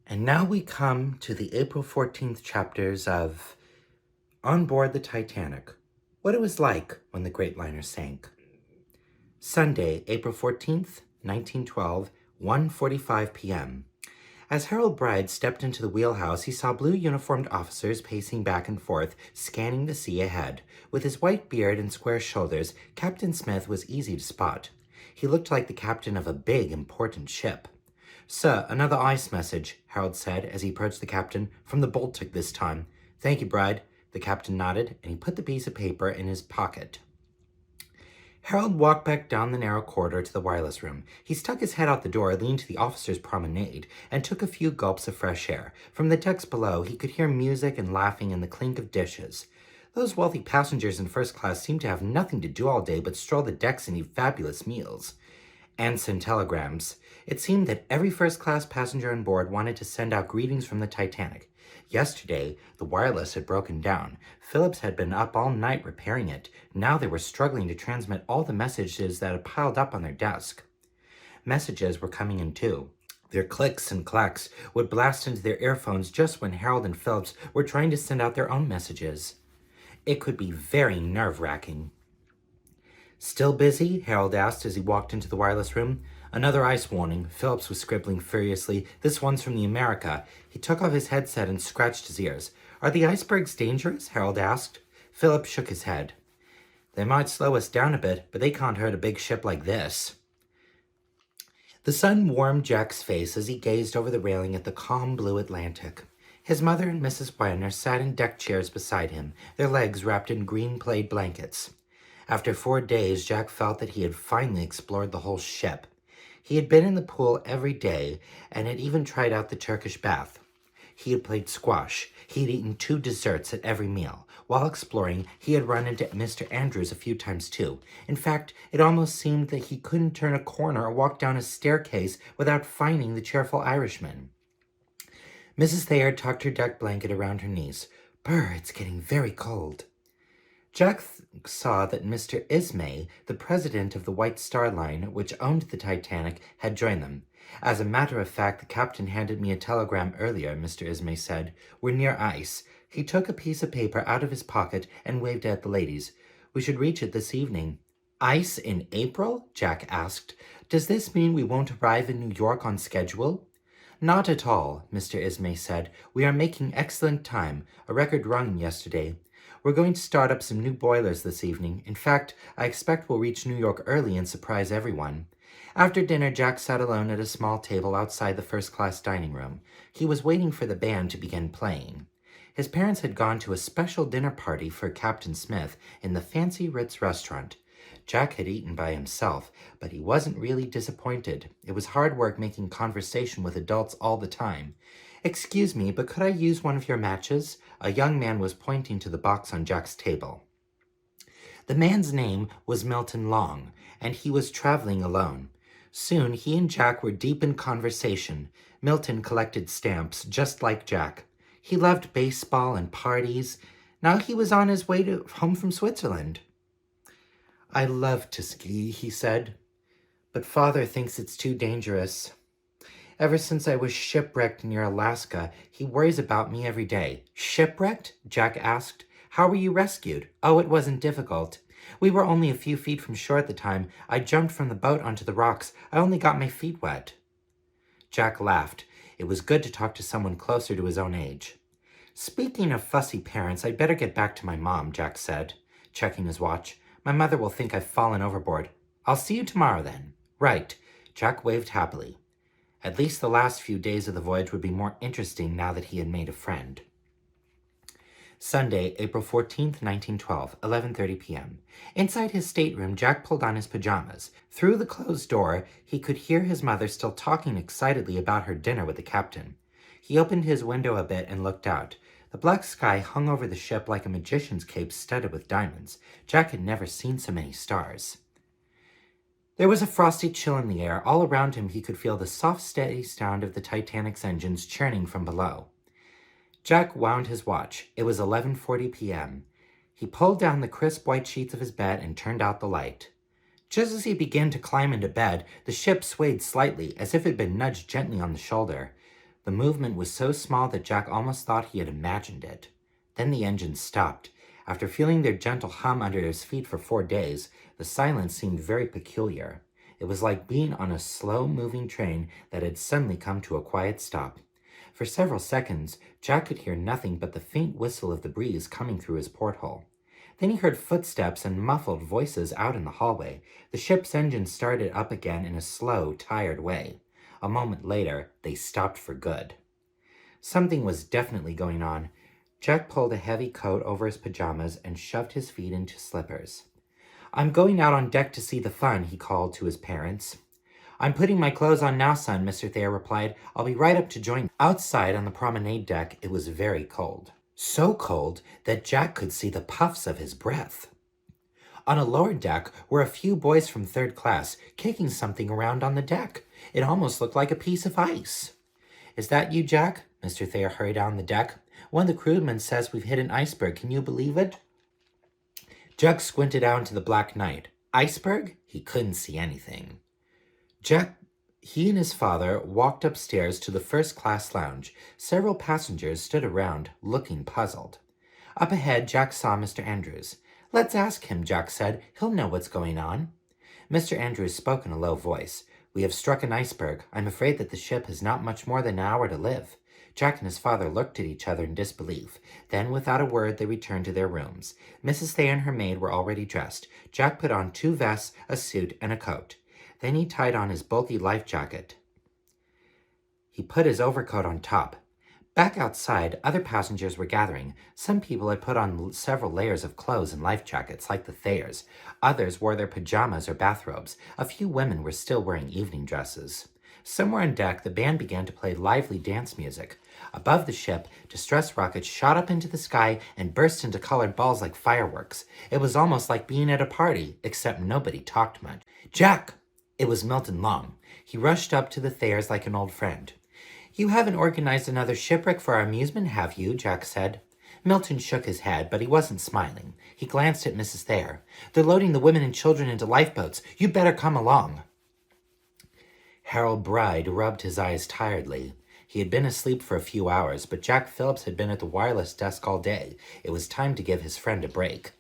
And now we come to the April 14th chapters of On Board the Titanic, what it was like when the great liner sank. Sunday, April 14th, 1912, 1:45 p.m. As Harold Bride stepped into the wheelhouse, he saw blue uniformed officers pacing back and forth, scanning the sea ahead. With his white beard and square shoulders, Captain Smith was easy to spot. He looked like the captain of a big, important ship. "Sir, another ice message," Harold said as he approached the captain, "from the Baltic this time." "Thank you, Bride." The captain nodded, and he put the piece of paper in his pocket. Harold walked back down the narrow corridor to the wireless room. He stuck his head out the door, leaned to the officers' promenade, and took a few gulps of fresh air. From the decks below, he could hear music and laughing and the clink of dishes. Those wealthy passengers in first class seemed to have nothing to do all day but stroll the decks and eat fabulous meals. And send telegrams. It seemed that every first-class passenger on board wanted to send out greetings from the Titanic. Yesterday, the wireless had broken down. Phillips had been up all night repairing it. Now they were struggling to transmit all the messages that had piled up on their desk. Messages were coming in too. Their clicks and clacks would blast into their earphones just when Harold and Phillips were trying to send out their own messages. It could be very nerve-wracking. "Still busy?" Harold asked as he walked into the wireless room. "Another ice warning," Phillips was scribbling furiously. "This one's from the America." He took off his headset and scratched his ears. "Are the icebergs dangerous?" Harold asked. Phillips shook his head. "They might slow us down a bit, but they can't hurt a big ship like this." The sun warmed Jack's face as he gazed over the railing at the calm blue Atlantic. His mother and Mrs. Weiner sat in deck chairs beside him, their legs wrapped in green plaid blankets. After 4 days, Jack felt that he had finally explored the whole ship. He had been in the pool every day and had even tried out the Turkish bath. He had played squash. He had eaten 2 desserts at every meal. While exploring, he had run into Mr. Andrews a few times too. In fact, it almost seemed that he couldn't turn a corner or walk down a staircase without finding the cheerful Irishman. Mrs. Thayer tucked her deck blanket around her knees. "Brr, it's getting very cold." Jack saw that Mr. Ismay, the president of the White Star Line, which owned the Titanic, had joined them. "As a matter of fact, the captain handed me a telegram earlier," Mr. Ismay said. "We're near ice." He took a piece of paper out of his pocket and waved it at the ladies. "We should reach it this evening." "Ice in April?" Jack asked. "Does this mean we won't arrive in New York on schedule?" "Not at all," Mr. Ismay said. "We are making excellent time, a record run yesterday. We're going to start up some new boilers this evening. In fact, I expect we'll reach New York early and surprise everyone." After dinner, Jack sat alone at a small table outside the first-class dining room. He was waiting for the band to begin playing. His parents had gone to a special dinner party for Captain Smith in the fancy Ritz restaurant. Jack had eaten by himself, but he wasn't really disappointed. It was hard work making conversation with adults all the time. "Excuse me, but could I use one of your matches?" A young man was pointing to the box on Jack's table. The man's name was Milton Long, and he was traveling alone. Soon he and Jack were deep in conversation. Milton collected stamps, just like Jack. He loved baseball and parties. Now he was on his way home from Switzerland. "I love to ski," he said, "but Father thinks it's too dangerous. Ever since I was shipwrecked near Alaska, he worries about me every day." "Shipwrecked?" Jack asked. "How were you rescued?" "Oh, it wasn't difficult. We were only a few feet from shore at the time. I jumped from the boat onto the rocks. I only got my feet wet." Jack laughed. It was good to talk to someone closer to his own age. "Speaking of fussy parents, I'd better get back to my mom," Jack said, checking his watch. "My mother will think I've fallen overboard. I'll see you tomorrow then." "Right." Jack waved happily. At least the last few days of the voyage would be more interesting now that he had made a friend. Sunday, April 14th, 1912, 11:30 p.m. Inside his stateroom, Jack pulled on his pajamas. Through the closed door, he could hear his mother still talking excitedly about her dinner with the captain. He opened his window a bit and looked out. The black sky hung over the ship like a magician's cape studded with diamonds. Jack had never seen so many stars. There was a frosty chill in the air. All around him he could feel the soft, steady sound of the Titanic's engines churning from below. Jack wound his watch. It was 11:40 p.m. He pulled down the crisp white sheets of his bed and turned out the light. Just as he began to climb into bed, the ship swayed slightly, as if it had been nudged gently on the shoulder. The movement was so small that Jack almost thought he had imagined it. Then the engine stopped. After feeling their gentle hum under his feet for 4 days, the silence seemed very peculiar. It was like being on a slow-moving train that had suddenly come to a quiet stop. For several seconds, Jack could hear nothing but the faint whistle of the breeze coming through his porthole. Then he heard footsteps and muffled voices out in the hallway. The ship's engine started up again in a slow, tired way. A moment later, they stopped for good. Something was definitely going on. Jack pulled a heavy coat over his pajamas and shoved his feet into slippers. "I'm going out on deck to see the fun," he called to his parents. "I'm putting my clothes on now, son," Mr. Thayer replied. "I'll be right up to join you." Outside on the promenade deck, it was very cold. So cold that Jack could see the puffs of his breath. On a lower deck were a few boys from 3rd class, kicking something around on the deck. It almost looked like a piece of ice. "Is that you, Jack?" Mr. Thayer hurried down the deck. "One of the crewmen says we've hit an iceberg. Can you believe it?" Jack squinted out into the black night. Iceberg? He couldn't see anything. He and his father walked upstairs to the 1st class lounge. Several passengers stood around, looking puzzled. Up ahead, Jack saw Mr. Andrews. "Let's ask him," Jack said. "He'll know what's going on." Mr. Andrews spoke in a low voice. "We have struck an iceberg. I'm afraid that the ship has not much more than an hour to live." Jack and his father looked at each other in disbelief. Then, without a word, they returned to their rooms. Mrs. Thayer and her maid were already dressed. Jack put on 2 vests, a suit, and a coat. Then he tied on his bulky life jacket. He put his overcoat on top. Back outside, other passengers were gathering. Some people had put on several layers of clothes and life jackets, like the Thayers. Others wore their pajamas or bathrobes. A few women were still wearing evening dresses. Somewhere on deck, the band began to play lively dance music. Above the ship, distress rockets shot up into the sky and burst into colored balls like fireworks. It was almost like being at a party, except nobody talked much. "Jack!" It was Milton Long. He rushed up to the Thayers like an old friend. "You haven't organized another shipwreck for our amusement, have you?" Jack said. Milton shook his head, but he wasn't smiling. He glanced at Mrs. Thayer. "They're loading the women and children into lifeboats. You'd better come along." Harold Bride rubbed his eyes tiredly. He had been asleep for a few hours, but Jack Phillips had been at the wireless desk all day. It was time to give his friend a break.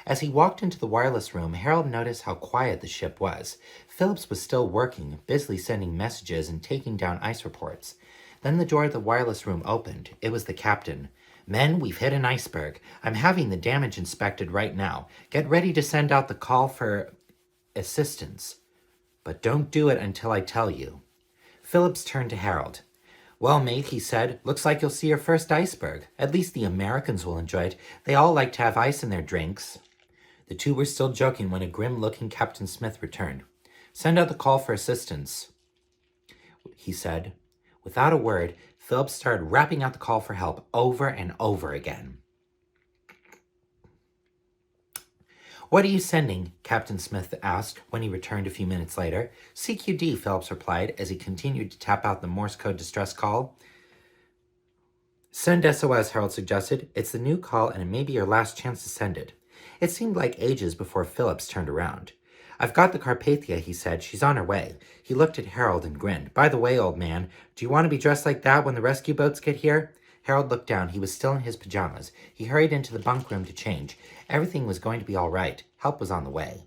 As he walked into the wireless room, Harold noticed how quiet the ship was. Phillips was still working, busily sending messages and taking down ice reports. Then the door of the wireless room opened. It was the captain. "Men, we've hit an iceberg. I'm having the damage inspected right now. Get ready to send out the call for assistance. But don't do it until I tell you." Phillips turned to Harold. "Well, mate," he said, "looks like you'll see your first iceberg. At least the Americans will enjoy it. They all like to have ice in their drinks." The two were still joking when a grim-looking Captain Smith returned. "Send out the call for assistance," he said. Without a word, Phillips started rapping out the call for help over and over again. "What are you sending?" Captain Smith asked when he returned a few minutes later. "CQD," Phillips replied as he continued to tap out the Morse code distress call. "Send SOS," Harold suggested. "It's the new call and it may be your last chance to send it." It seemed like ages before Phillips turned around. "I've got the Carpathia," he said. "She's on her way." He looked at Harold and grinned. "By the way, old man, do you want to be dressed like that when the rescue boats get here?" Harold looked down. He was still in his pajamas. He hurried into the bunk room to change. Everything was going to be all right. Help was on the way.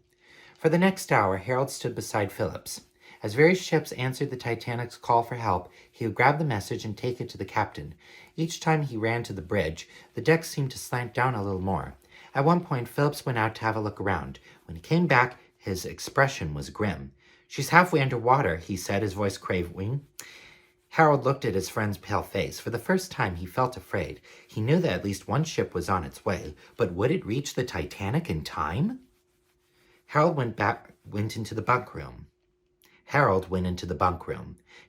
For the next hour, Harold stood beside Phillips. As various ships answered the Titanic's call for help, he would grab the message and take it to the captain. Each time he ran to the bridge, the deck seemed to slant down a little more. At one point, Phillips went out to have a look around. When he came back, his expression was grim. "She's halfway underwater," he said, his voice quavering. Harold looked at his friend's pale face. For the first time, he felt afraid. He knew that at least one ship was on its way, but would it reach the Titanic in time? Harold went into the bunk room.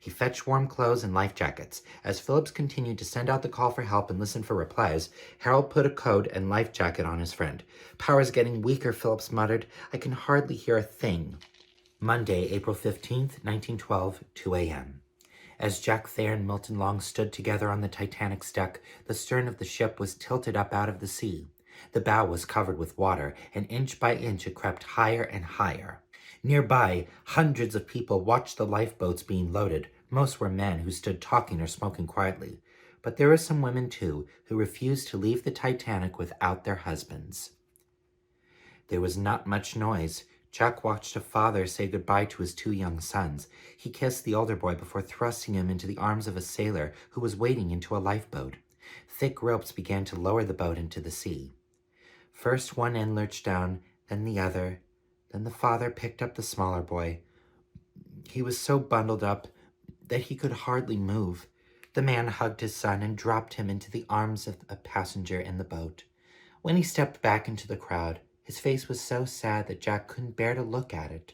He fetched warm clothes and life jackets. As Phillips continued to send out the call for help and listen for replies, Harold put a coat and life jacket on his friend. "Power's getting weaker," Phillips muttered. "I can hardly hear a thing." Monday, April 15th, 1912, 2 a.m. As Jack Thayer and Milton Long stood together on the Titanic's deck, the stern of the ship was tilted up out of the sea. The bow was covered with water, and inch by inch it crept higher and higher. Nearby, hundreds of people watched the lifeboats being loaded. Most were men who stood talking or smoking quietly, but there were some women too who refused to leave the Titanic without their husbands. There was not much noise. Jack watched a father say goodbye to his 2 young sons. He kissed the older boy before thrusting him into the arms of a sailor who was wading into a lifeboat. Thick ropes began to lower the boat into the sea. First one end lurched down, then the other. Then the father picked up the smaller boy. He was so bundled up that he could hardly move. The man hugged his son and dropped him into the arms of a passenger in the boat. When he stepped back into the crowd, his face was so sad that Jack couldn't bear to look at it.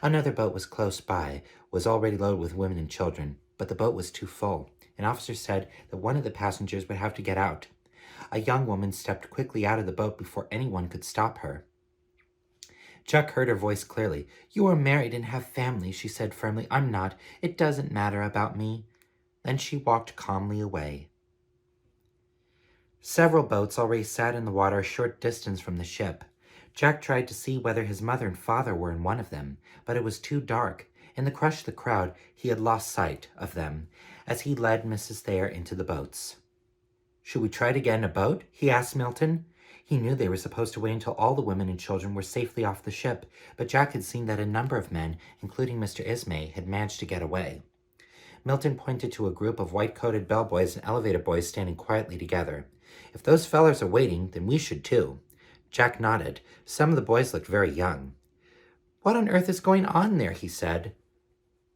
Another boat was close by, was already loaded with women and children, but the boat was too full. An officer said that one of the passengers would have to get out. A young woman stepped quickly out of the boat before anyone could stop her. Jack heard her voice clearly. "You are married and have family," she said firmly. "I'm not. It doesn't matter about me." Then she walked calmly away. Several boats already sat in the water a short distance from the ship. Jack tried to see whether his mother and father were in one of them, but it was too dark. In the crush of the crowd, he had lost sight of them as he led Mrs. Thayer into the boats. "Should we try to get in a boat?" he asked Milton. He knew they were supposed to wait until all the women and children were safely off the ship, but Jack had seen that a number of men, including Mr. Ismay, had managed to get away. Milton pointed to a group of white-coated bellboys and elevator boys standing quietly together. "If those fellers are waiting, then we should too." Jack nodded. Some of the boys looked very young. "What on earth is going on there?" he said.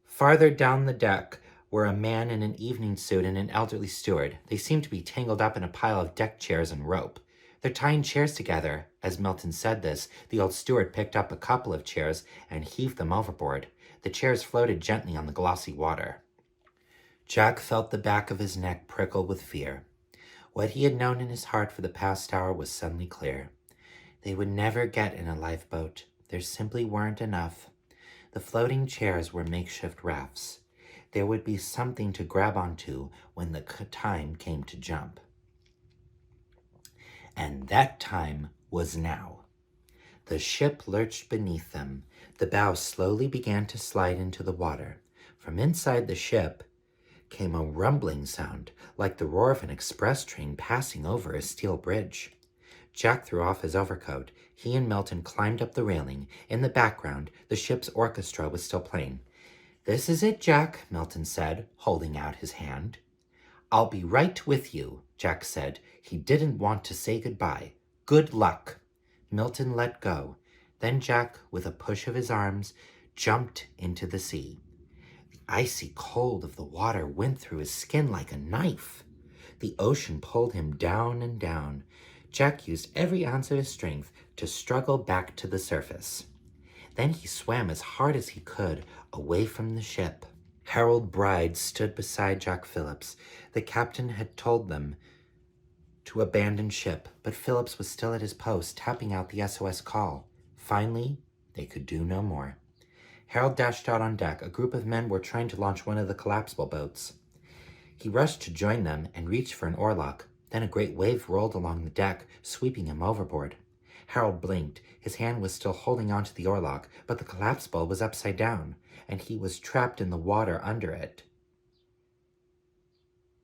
Farther down the deck were a man in an evening suit and an elderly steward. They seemed to be tangled up in a pile of deck chairs and rope. "They're tying chairs together." As Milton said this, the old steward picked up a couple of chairs and heaved them overboard. The chairs floated gently on the glossy water. Jack felt the back of his neck prickle with fear. What he had known in his heart for the past hour was suddenly clear. They would never get in a lifeboat. There simply weren't enough. The floating chairs were makeshift rafts. There would be something to grab onto when the time came to jump. And that time was now. The ship lurched beneath them. The bow slowly began to slide into the water. From inside the ship came a rumbling sound, like the roar of an express train passing over a steel bridge. Jack threw off his overcoat. He and Milton climbed up the railing. In the background, the ship's orchestra was still playing. "This is it, Jack," Milton said, holding out his hand. "I'll be right with you," Jack said. He didn't want to say goodbye. "Good luck." Milton let go. Then Jack, with a push of his arms, jumped into the sea. The icy cold of the water went through his skin like a knife. The ocean pulled him down and down. Jack used every ounce of his strength to struggle back to the surface. Then he swam as hard as he could away from the ship. Harold Bride stood beside Jack Phillips. The captain had told them to abandon ship, but Phillips was still at his post, tapping out the SOS call. Finally, they could do no more. Harold dashed out on deck. A group of men were trying to launch one of the collapsible boats. He rushed to join them and reached for an oarlock. Then a great wave rolled along the deck, sweeping him overboard. Harold blinked. His hand was still holding onto the oarlock, but the collapsible was upside down, and he was trapped in the water under it.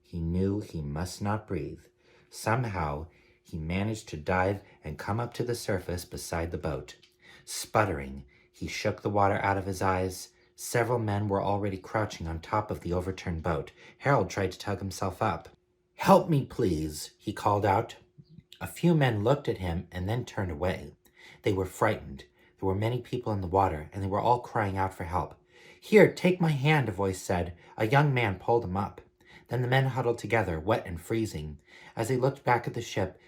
He knew he must not breathe. Somehow, he managed to dive and come up to the surface beside the boat. Sputtering, he shook the water out of his eyes. Several men were already crouching on top of the overturned boat. Harold tried to tug himself up. "Help me, please," he called out. A few men looked at him and then turned away. They were frightened. There were many people in the water, and they were all crying out for help. "Here, take my hand," a voice said. A young man pulled him up. Then the men huddled together, wet and freezing. As they looked back at the ship,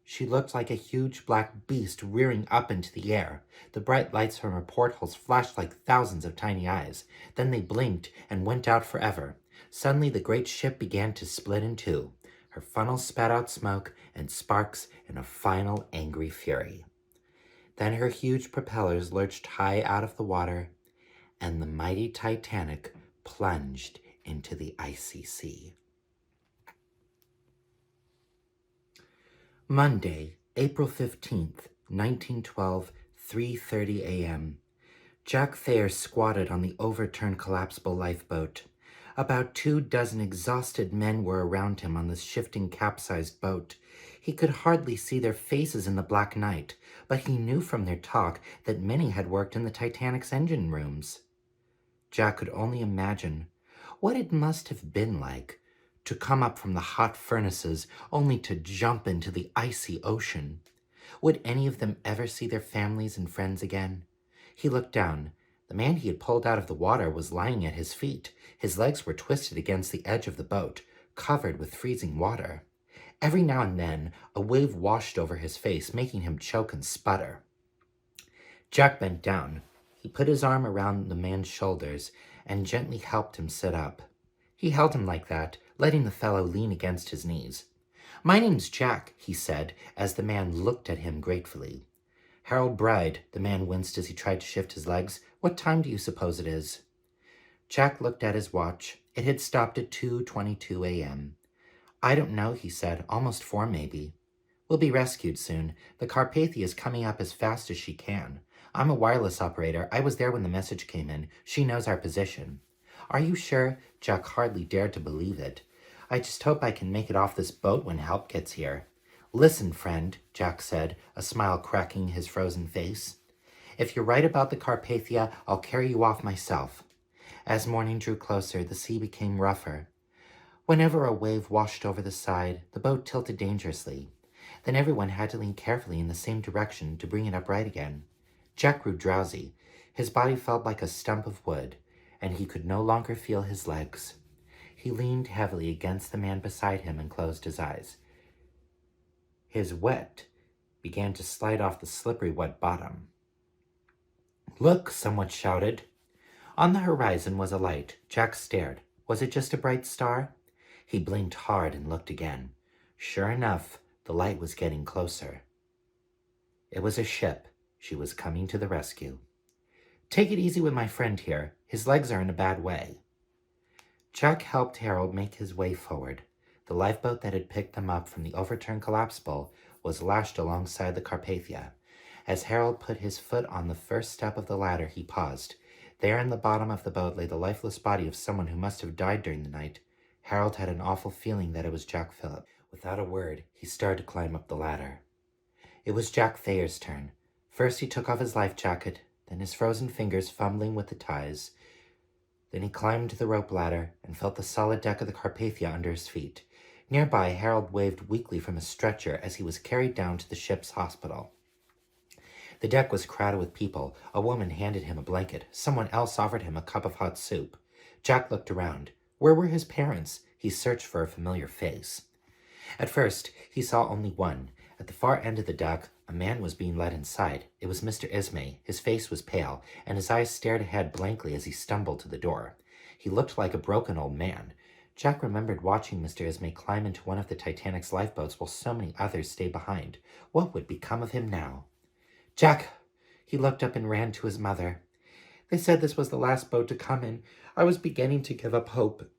she looked like a huge black beast rearing up into the air. The bright lights from her portholes flashed like thousands of tiny eyes. Then they blinked and went out forever. Suddenly the great ship began to split in two. Her funnels spat out smoke and sparks in a final angry fury. Then her huge propellers lurched high out of the water, and the mighty Titanic plunged into the icy sea. Monday, April 15th, 1912, 3:30 a.m. Jack Thayer squatted on the overturned collapsible lifeboat. About 24 exhausted men were around him on the shifting capsized boat. He could hardly see their faces in the black night, but he knew from their talk that many had worked in the Titanic's engine rooms. Jack could only imagine what it must have been like to come up from the hot furnaces only to jump into the icy ocean. Would any of them ever see their families and friends again? He looked down. The man he had pulled out of the water was lying at his feet. His legs were twisted against the edge of the boat, covered with freezing water. Every now and then, a wave washed over his face, making him choke and sputter. Jack bent down. He put his arm around the man's shoulders and gently helped him sit up. He held him like that, letting the fellow lean against his knees. "My name's Jack," he said, as the man looked at him gratefully. "Harold Bride," the man winced as he tried to shift his legs. "What time do you suppose it is?" Jack looked at his watch. It had stopped at 2:22 a.m. "I don't know," he said. "Almost 4, maybe." "We'll be rescued soon. The Carpathia is coming up as fast as she can. I'm a wireless operator. I was there when the message came in. She knows our position." "Are you sure?" Jack hardly dared to believe it. "I just hope I can make it off this boat when help gets here." "Listen, friend," Jack said, a smile cracking his frozen face. "If you're right about the Carpathia, I'll carry you off myself." As morning drew closer, the sea became rougher. Whenever a wave washed over the side, the boat tilted dangerously. Then everyone had to lean carefully in the same direction to bring it upright again. Jack grew drowsy. His body felt like a stump of wood, and he could no longer feel his legs. He leaned heavily against the man beside him and closed his eyes. His wet began to slide off the slippery wet bottom. "Look!" someone shouted. On the horizon was a light. Jack stared. Was it just a bright star? He blinked hard and looked again. Sure enough, the light was getting closer. It was a ship. She was coming to the rescue. "Take it easy with my friend here. His legs are in a bad way." Jack helped Harold make his way forward. The lifeboat that had picked them up from the overturned collapsible was lashed alongside the Carpathia. As Harold put his foot on the first step of the ladder, he paused. There in the bottom of the boat lay the lifeless body of someone who must have died during the night. Harold had an awful feeling that it was Jack Phillip. Without a word, he started to climb up the ladder. It was Jack Thayer's turn. First he took off his life jacket, then his frozen fingers fumbling with the ties. Then he climbed the rope ladder and felt the solid deck of the Carpathia under his feet. Nearby, Harold waved weakly from a stretcher as he was carried down to the ship's hospital. The deck was crowded with people. A woman handed him a blanket. Someone else offered him a cup of hot soup. Jack looked around. Where were his parents? He searched for a familiar face. At first, he saw only one. At the far end of the deck, a man was being led inside. It was Mr. Ismay. His face was pale, and his eyes stared ahead blankly as he stumbled to the door. He looked like a broken old man. Jack remembered watching Mr. Ismay climb into one of the Titanic's lifeboats while so many others stayed behind. What would become of him now? "Jack!" He looked up and ran to his mother. "They said this was the last boat to come in. I was beginning to give up hope."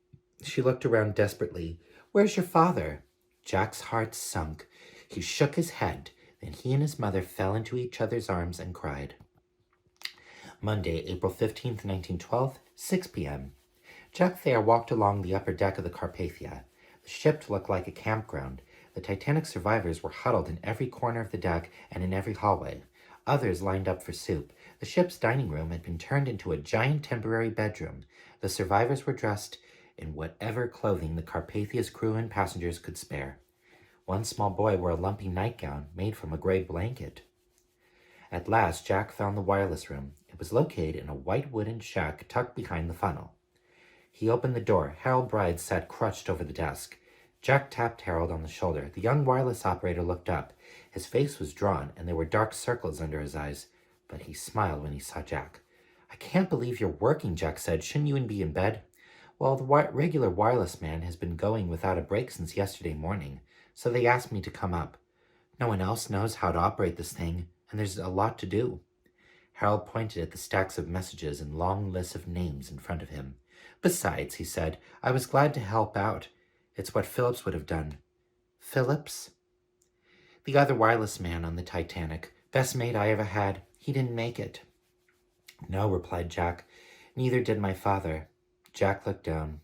She looked around desperately. "Where's your father?" Jack's heart sunk. He shook his head. Then he and his mother fell into each other's arms and cried. Monday, April 15th, 1912, 6 p.m. Jack Thayer walked along the upper deck of the Carpathia. The ship looked like a campground. The Titanic survivors were huddled in every corner of the deck and in every hallway. Others lined up for soup. The ship's dining room had been turned into a giant temporary bedroom. The survivors were dressed in whatever clothing the Carpathia's crew and passengers could spare. One small boy wore a lumpy nightgown made from a gray blanket. At last, Jack found the wireless room. It was located in a white wooden shack tucked behind the funnel. He opened the door. Harold Bride sat crouched over the desk. Jack tapped Harold on the shoulder. The young wireless operator looked up. His face was drawn, and there were dark circles under his eyes, but he smiled when he saw Jack. "I can't believe you're working," Jack said. "Shouldn't you be in bed?" "Well, the regular wireless man has been going without a break since yesterday morning, so they asked me to come up. No one else knows how to operate this thing, and there's a lot to do." Harold pointed at the stacks of messages and long lists of names in front of him. "Besides," he said, "I was glad to help out. It's what Phillips would have done." "Phillips?" "The other wireless man on the Titanic. Best mate I ever had. He didn't make it." "No," replied Jack. "Neither did my father." Jack looked down.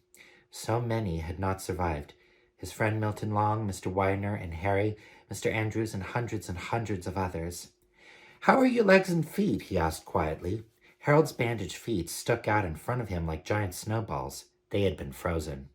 So many had not survived. His friend Milton Long, Mr. Weiner and Harry, Mr. Andrews, and hundreds of others. "How are your legs and feet?" he asked quietly. Harold's bandaged feet stuck out in front of him like giant snowballs. They had been frozen.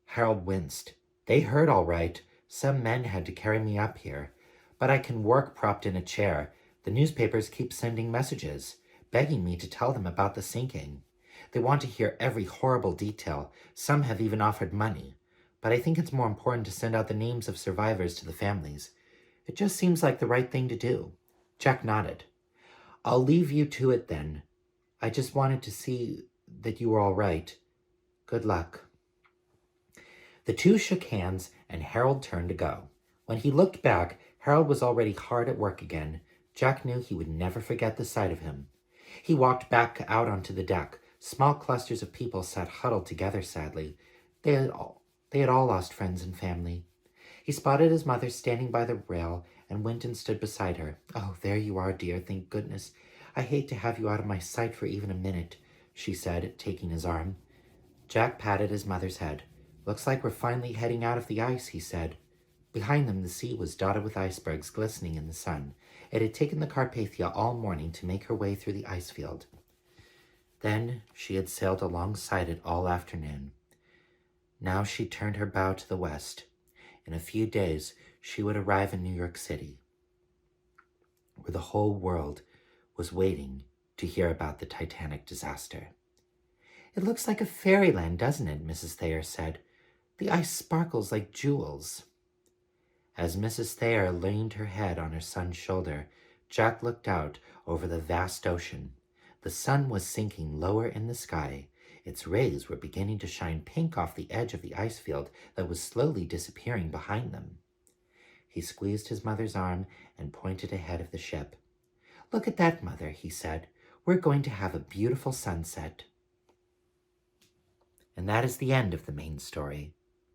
Harold winced. "They hurt all right. Some men had to carry me up here. But I can work propped in a chair. The newspapers keep sending messages, begging me to tell them about the sinking. They want to hear every horrible detail. Some have even offered money. But I think it's more important to send out the names of survivors to the families. It just seems like the right thing to do." Jack nodded. "I'll leave you to it then. I just wanted to see that you were all right. Good luck." The two shook hands, and Harold turned to go. When he looked back, Harold was already hard at work again. Jack knew he would never forget the sight of him. He walked back out onto the deck. Small clusters of people sat huddled together sadly. They had all lost friends and family. He spotted his mother standing by the rail and went and stood beside her. "Oh, there you are, dear, thank goodness. I hate to have you out of my sight for even a minute," she said, taking his arm. Jack patted his mother's head. "Looks like we're finally heading out of the ice," he said. Behind them, the sea was dotted with icebergs glistening in the sun. It had taken the Carpathia all morning to make her way through the ice field. Then she had sailed alongside it all afternoon. Now she turned her bow to the west. In a few days, she would arrive in New York City, where the whole world was waiting to hear about the Titanic disaster. "It looks like a fairyland, doesn't it?" Mrs. Thayer said. "The ice sparkles like jewels." As Mrs. Thayer leaned her head on her son's shoulder, Jack looked out over the vast ocean. The sun was sinking lower in the sky. Its rays were beginning to shine pink off the edge of the ice field that was slowly disappearing behind them. He squeezed his mother's arm and pointed ahead of the ship. "Look at that, Mother," he said. "We're going to have a beautiful sunset." And that is the end of the main story.